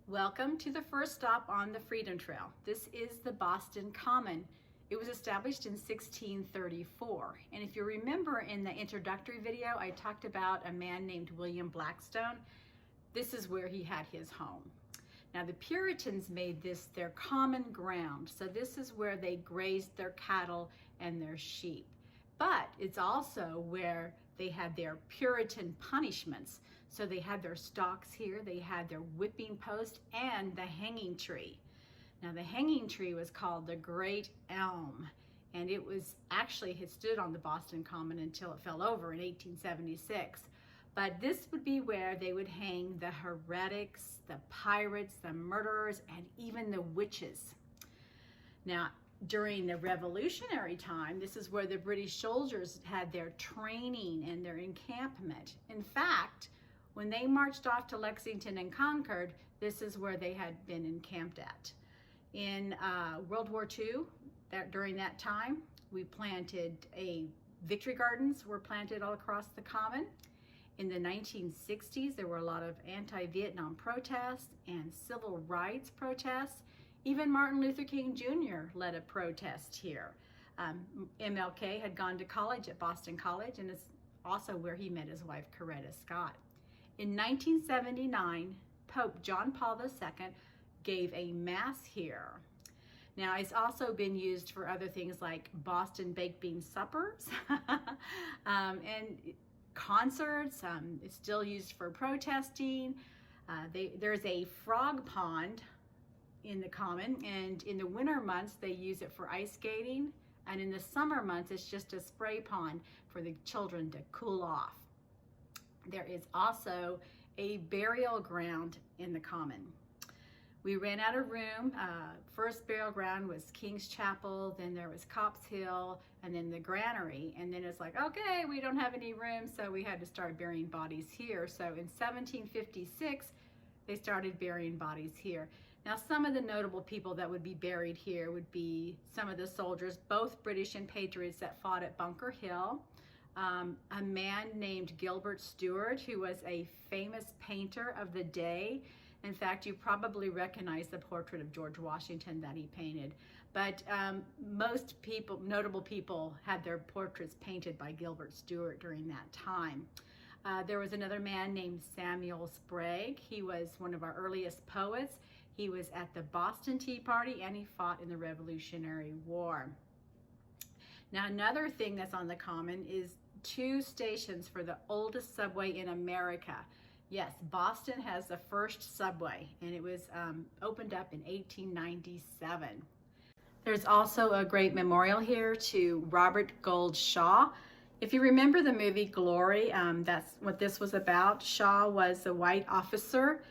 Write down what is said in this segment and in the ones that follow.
Welcome to the first stop on the Freedom Trail. This is the Boston Common. It was established in 1634. And if you remember in the introductory video, I talked about a man named William Blackstone. This is where he had his home. Now the Puritans made this their common ground. So this is where they grazed their cattle and their sheep. But it's also where they had their Puritan punishments. So they had their stocks here, they had their whipping post and the hanging tree. Now the hanging tree was called the Great Elm, and it was actually had stood on the Boston Common until it fell over in 1876. But this would be where they would hang the heretics, the pirates, the murderers, and even the witches. Now, during the Revolutionary time, this is where the British soldiers had their training and their encampment. In fact, when they marched off to Lexington and Concord, this is where they had been encamped at. In World War II, during that time, we planted Victory Gardens were planted all across the Common. In the 1960s, there were a lot of anti-Vietnam protests and civil rights protests. Even Martin Luther King Jr. led a protest here. MLK had gone to college at Boston College, and it's also where he met his wife, Coretta Scott. In 1979, Pope John Paul II gave a mass here. Now, it's also been used for other things like Boston baked bean suppers and concerts. It's still used for protesting. There's a frog pond in the Common, and in the winter months they use it for ice skating, and in the summer months it's just a spray pond for the children to cool off. There is also a burial ground in the Common. We ran out of room. First burial ground was King's Chapel, then there was Copp's Hill, and then the granary, and then it's like, okay, we don't have any room, so we had to start burying bodies here. So in 1756 they started burying bodies here. Now, some of the notable people that would be buried here would be some of the soldiers, both British and Patriots, that fought at Bunker Hill. A man named Gilbert Stuart, who was a famous painter of the day. In fact, you probably recognize the portrait of George Washington that he painted. But most people, notable people, had their portraits painted by Gilbert Stuart during that time. There was another man named Samuel Sprague. He was one of our earliest poets. He was at the Boston Tea Party, and he fought in the Revolutionary War. Now, another thing that's on the Common is 2 stations for the oldest subway in America. Yes, Boston has the first subway, and it was opened up in 1897. There's also a great memorial here to Robert Gould Shaw. If you remember the movie Glory, that's what this was about. Shaw was a white officer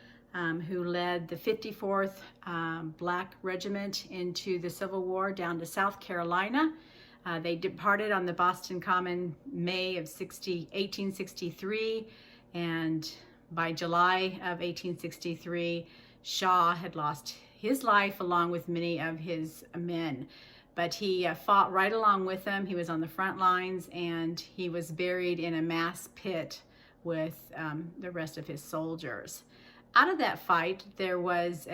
who led the 54th Black Regiment into the Civil War down to South Carolina. They departed on the Boston Common May of 1863, and by July of 1863, Shaw had lost his life along with many of his men. But he fought right along with them. He was on the front lines, and he was buried in a mass pit with the rest of his soldiers. Out of that fight, there was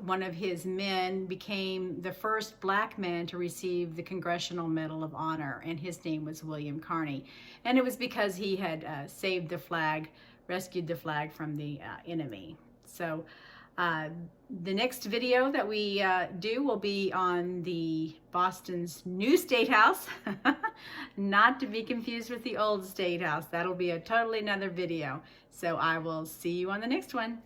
one of his men became the first black man to receive the Congressional Medal of Honor, and his name was William Carney. And it was because he had saved the flag, rescued the flag from the enemy. So the next video that we do will be on the Boston's new State House, not to be confused with the old State House. That'll be a totally another video. So I will see you on the next one.